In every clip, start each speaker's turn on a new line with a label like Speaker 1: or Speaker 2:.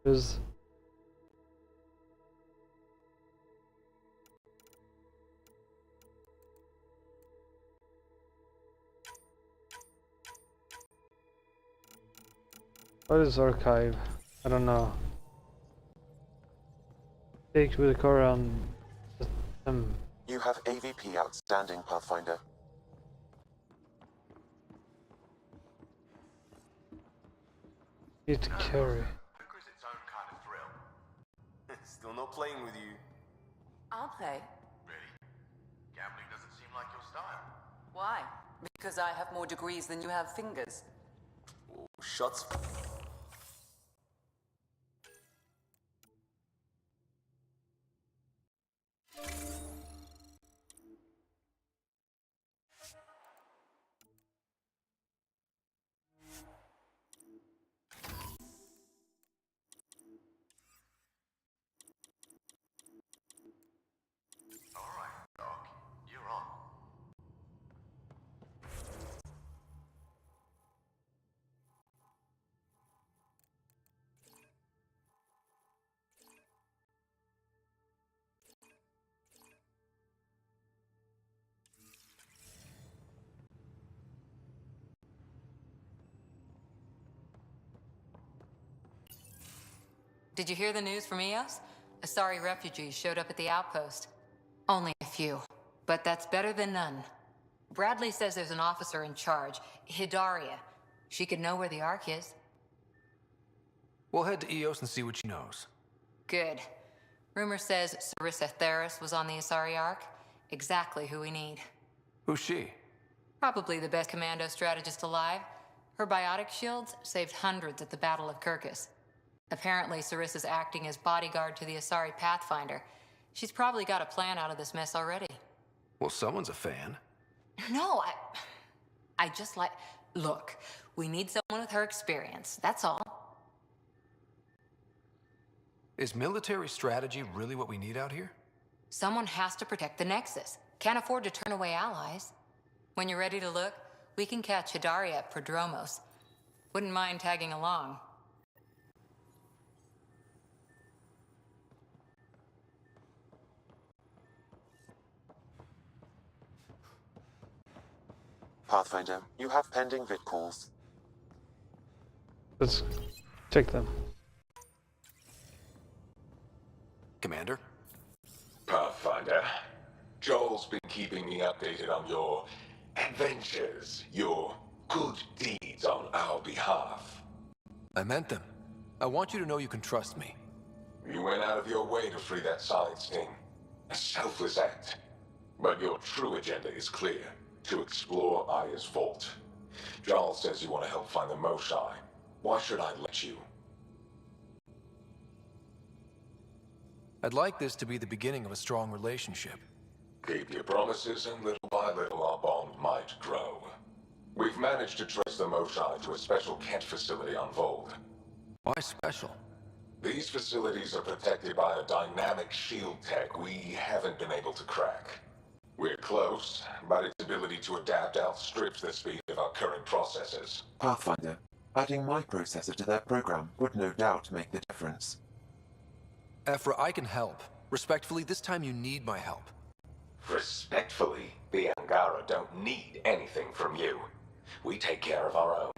Speaker 1: Is what is archive? I don't know. Take with the car on system.
Speaker 2: You have AVP outstanding, Pathfinder.
Speaker 1: Need to carry.
Speaker 3: Poker's its own kind of thrill. Still not playing with you.
Speaker 4: I'll play.
Speaker 3: Really? Gambling doesn't seem like your style.
Speaker 4: Why? Because I have more degrees than you have fingers.
Speaker 3: Oh, shots. Alright, Doc. You're on.
Speaker 4: Did you hear the news from Eos? Asari refugees showed up at the outpost. Only a few, but that's better than none. Bradley says there's an officer in charge, Hidaria. She could know where the Ark is.
Speaker 5: We'll head to Eos and see what she knows.
Speaker 4: Good. Rumor says Sarissa Theris was on the Asari Ark. Exactly who we need.
Speaker 5: Who's she?
Speaker 4: Probably the best commando strategist alive. Her biotic shields saved hundreds at the Battle of Kirkus. Apparently, Sarissa's acting as bodyguard to the Asari Pathfinder. She's probably got a plan out of this mess already.
Speaker 5: Well, someone's a fan.
Speaker 4: No, I just like... Look, we need someone with her experience, that's all.
Speaker 5: Is military strategy really what we need out here?
Speaker 4: Someone has to protect the Nexus. Can't afford to turn away allies. When you're ready to look, we can catch Hidaria at Prodromos. Wouldn't mind tagging along.
Speaker 2: Pathfinder, you have pending vid calls.
Speaker 1: Let's check them.
Speaker 5: Commander?
Speaker 6: Pathfinder, Joel's been keeping me updated on your adventures, your good deeds on our behalf.
Speaker 5: I meant them. I want you to know you can trust me.
Speaker 6: You went out of your way to free that science thing. A selfless act. But your true agenda is clear. To explore Aya's vault. Joel says you want to help find the Moshai. Why should I let you?
Speaker 5: I'd like this to be the beginning of a strong relationship.
Speaker 6: Keep your promises, and little by little our bond might grow. We've managed to trace the Moshai to a special Kent facility on Vold.
Speaker 5: Why special?
Speaker 6: These facilities are protected by a dynamic shield tech we haven't been able to crack. We're close, but its ability to adapt outstrips the speed of our current processors.
Speaker 2: Pathfinder, adding my processor to their program would no doubt make the difference.
Speaker 5: Ephra, I can help. Respectfully, this time you need my help.
Speaker 6: Respectfully, the Angara don't need anything from you. We take care of our own.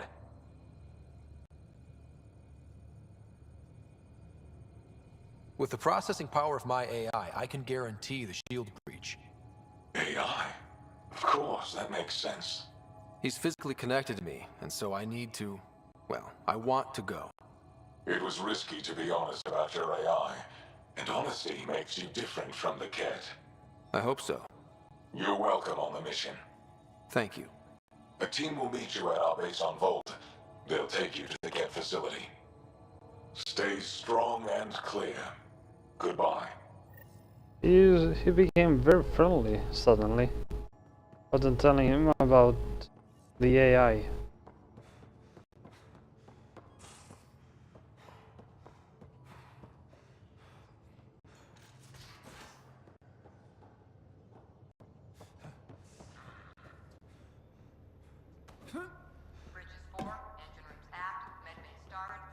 Speaker 5: With the processing power of my AI, I can guarantee the shield breach.
Speaker 6: AI? Of course, that makes sense.
Speaker 5: He's physically connected to me, and so I need to... well, I want to go.
Speaker 6: It was risky to be honest about your AI, and honesty makes you different from the Ket.
Speaker 5: I hope so.
Speaker 6: You're welcome on the mission.
Speaker 5: Thank you.
Speaker 6: A team will meet you at our base on Volt. They'll take you to the Ket facility. Stay strong and clear. Goodbye.
Speaker 1: He became very friendly suddenly. Wasn't telling him about the AI.
Speaker 4: Bridges 4, engine rooms aft, med bay started.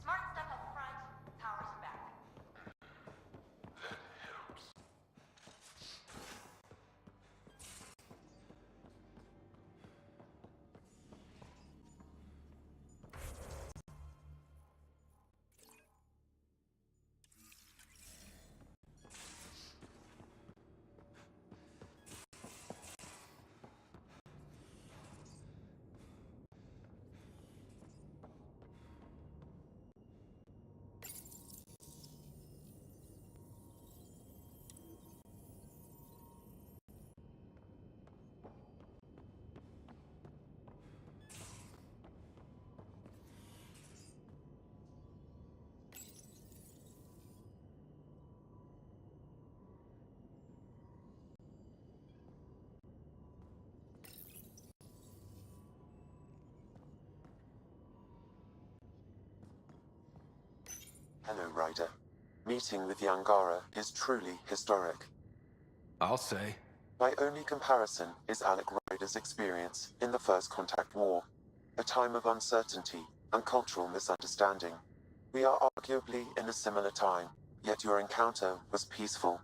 Speaker 4: Smart stuff up front, power
Speaker 2: Hello, Ryder. Meeting with the Angara is truly historic.
Speaker 5: I'll say.
Speaker 2: My only comparison is Alec Ryder's experience in the First Contact War, a time of uncertainty and cultural misunderstanding. We are arguably in a similar time, yet your encounter was peaceful.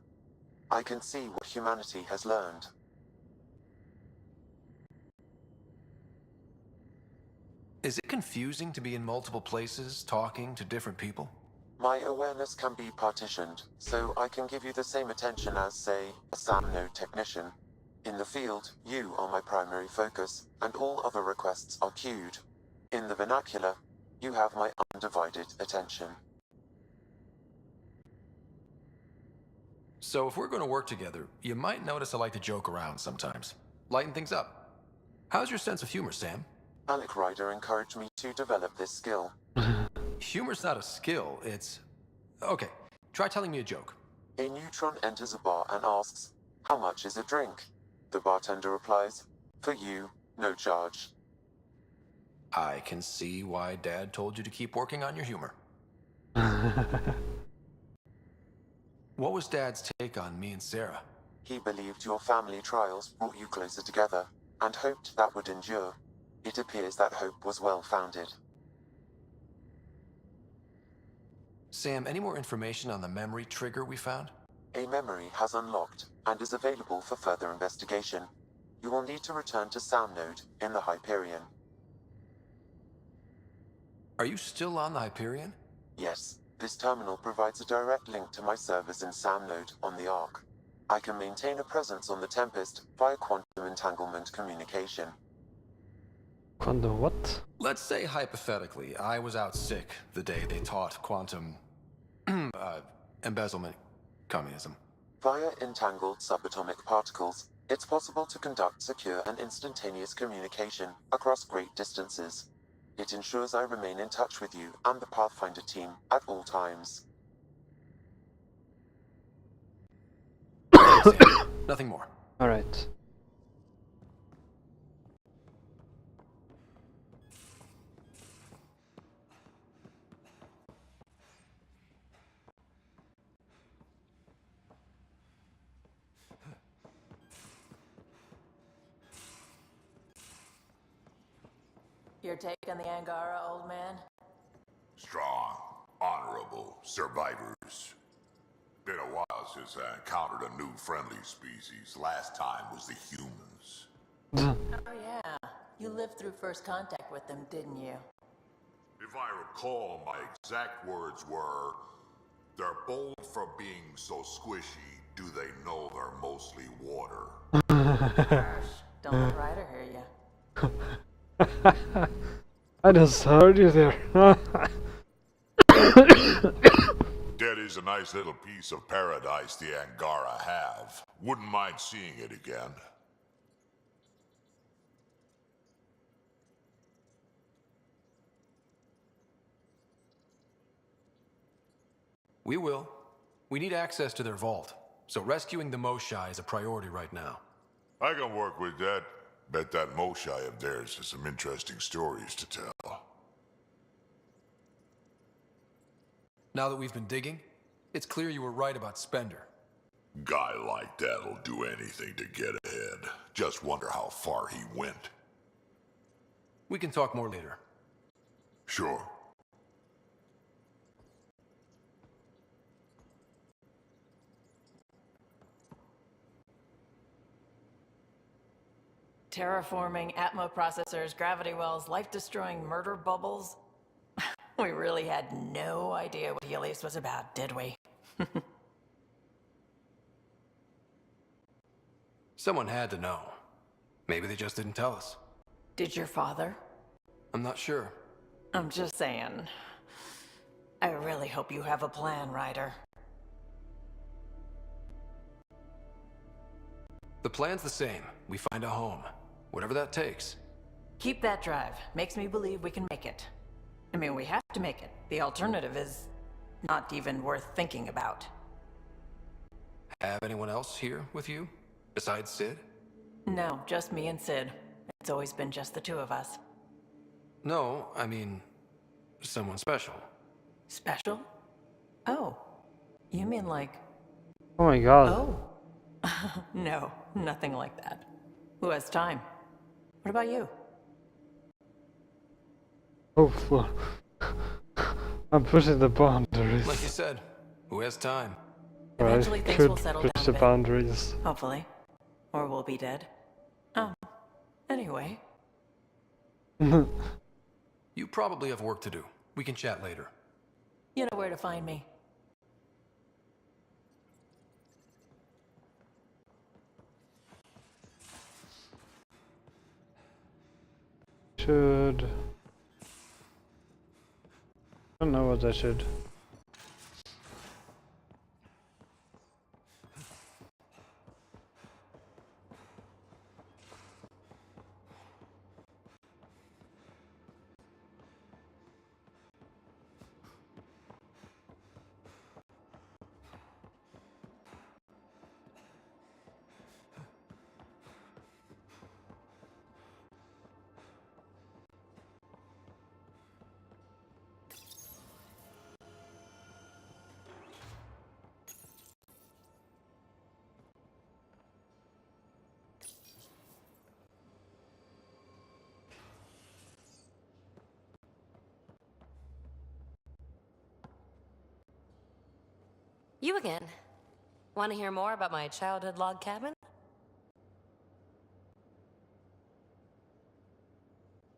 Speaker 2: I can see what humanity has learned.
Speaker 5: Is it confusing to be in multiple places, talking to different people?
Speaker 2: My awareness can be partitioned, so I can give you the same attention as, say, a SAM node technician. In the field, you are my primary focus, and all other requests are queued. In the vernacular, you have my undivided attention.
Speaker 5: So if we're going to work together, you might notice I like to joke around sometimes. Lighten things up. How's your sense of humor, Sam?
Speaker 2: Alec Ryder encouraged me to develop this skill.
Speaker 5: Humor's not a skill, it's... Okay, try telling me a joke.
Speaker 2: A neutron enters a bar and asks, "How much is a drink?" The bartender replies, "For you, no charge."
Speaker 5: I can see why Dad told you to keep working on your humor. What was Dad's take on me and Sarah?
Speaker 2: He believed your family trials brought you closer together, and hoped that would endure. It appears that hope was well-founded.
Speaker 5: Sam, any more information on the memory trigger we found?
Speaker 2: A memory has unlocked, and is available for further investigation. You will need to return to Sam Node in the Hyperion.
Speaker 5: Are you still on the Hyperion?
Speaker 2: Yes, this terminal provides a direct link to my servers in Sam Node on the Ark. I can maintain a presence on the Tempest via quantum entanglement communication.
Speaker 1: Quantum what?
Speaker 5: Let's say hypothetically, I was out sick the day they taught quantum... embezzlement communism.
Speaker 2: Via entangled subatomic particles, it's possible to conduct secure and instantaneous communication across great distances. It ensures I remain in touch with you and the Pathfinder team at all times.
Speaker 5: Thanks, Sam. Nothing more.
Speaker 1: Alright.
Speaker 7: Your take on the Angara, old man?
Speaker 8: Strong, honorable survivors. Been a while since I encountered a new friendly species. Last time was the humans.
Speaker 7: Oh yeah, you lived through first contact with them, didn't you?
Speaker 8: If I recall, my exact words were, "They're bold for being so squishy. Do they know they're mostly water?"
Speaker 7: Gosh, don't let Ryder hear you.
Speaker 1: I just heard you there.
Speaker 8: That is a nice little piece of paradise the Angara have. Wouldn't mind seeing it again.
Speaker 5: We will. We need access to their vault, so rescuing the Moshai is a priority right now.
Speaker 8: I can work with that. Bet that Moshai of theirs has some interesting stories to tell.
Speaker 5: Now that we've been digging, it's clear you were right about Spender.
Speaker 8: Guy like that'll do anything to get ahead. Just wonder how far he went.
Speaker 5: We can talk more later.
Speaker 8: Sure.
Speaker 7: Terraforming, Atmo processors, gravity wells, life-destroying murder bubbles. We really had no idea what Helios was about, did we?
Speaker 5: Someone had to know. Maybe they just didn't tell us.
Speaker 7: Did your father?
Speaker 5: I'm not sure.
Speaker 7: I'm just saying. I really hope you have a plan, Ryder.
Speaker 5: The plan's the same. We find a home. Whatever that takes.
Speaker 7: Keep that drive. Makes me believe we can make it. I mean, we have to make it. The alternative is not even worth thinking about.
Speaker 5: Have anyone else here with you? Besides Sid?
Speaker 7: No, just me and Sid. It's always been just the two of us.
Speaker 5: No, I mean... someone special.
Speaker 7: Special? Oh, you mean like...
Speaker 1: Oh my god.
Speaker 7: Oh. No, nothing like that. Who has time? What about you?
Speaker 1: Oh, fuck. I'm pushing the boundaries.
Speaker 5: Like you said, who has time?
Speaker 1: Or I
Speaker 7: Eventually things
Speaker 1: could
Speaker 7: will settle
Speaker 1: push
Speaker 7: down
Speaker 1: the
Speaker 7: a bit.
Speaker 1: boundaries.
Speaker 7: Hopefully. Or we'll be dead. Anyway.
Speaker 5: You probably have work to do. We can chat later.
Speaker 7: You know where to find me.
Speaker 1: Should... I don't know what I should.
Speaker 4: You again. Want to hear more about my childhood log cabin?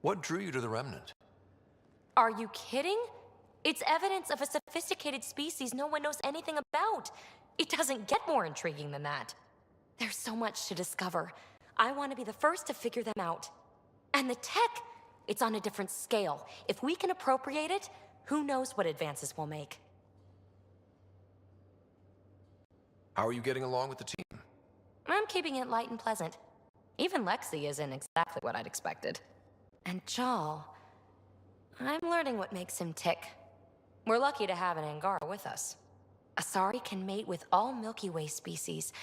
Speaker 5: What drew you to the Remnant?
Speaker 4: Are you kidding? It's evidence of a sophisticated species no one knows anything about. It doesn't get more intriguing than that. There's so much to discover. I want to be the first to figure them out. And the tech, it's on a different scale. If we can appropriate it, who knows what advances we'll make.
Speaker 5: How are you getting along with the team?
Speaker 4: I'm keeping it light and pleasant. Even Lexi isn't exactly what I'd expected. And Jal, I'm learning what makes him tick. We're lucky to have an Angara with us. Asari can mate with all Milky Way species.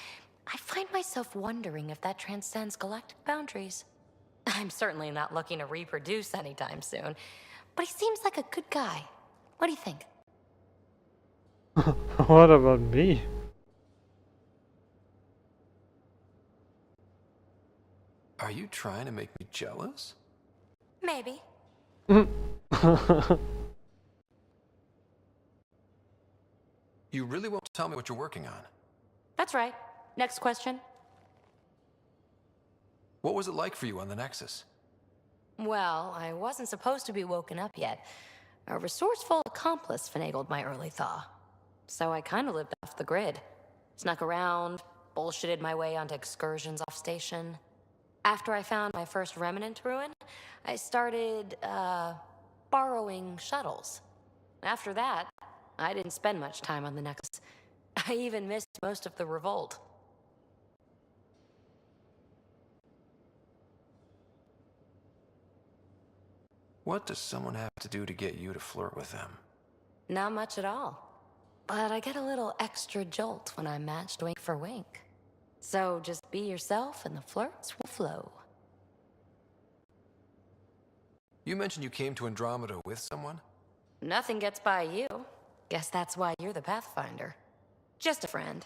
Speaker 4: I find myself wondering if that transcends galactic boundaries. I'm certainly not looking to reproduce anytime soon, but he seems like a good guy. What do you think?
Speaker 1: What about me?
Speaker 5: Are you trying to make me jealous?
Speaker 4: Maybe.
Speaker 5: You really won't tell me what you're working on?
Speaker 4: That's right. Next question.
Speaker 5: What was it like for you on the Nexus?
Speaker 4: Well, I wasn't supposed to be woken up yet. A resourceful accomplice finagled my early thaw. So I kind of lived off the grid. Snuck around, bullshitted my way onto excursions off station. After I found my first remnant ruin, I started, borrowing shuttles. After that, I didn't spend much time on the Nexus. I even missed most of the revolt.
Speaker 5: What does someone have to do to get you to flirt with them?
Speaker 4: Not much at all. But I get a little extra jolt when I'm matched wink for wink. So just be yourself and the flirts will flow.
Speaker 5: You mentioned you came to Andromeda with someone?
Speaker 4: Nothing gets by you. Guess that's why you're the Pathfinder. Just a friend.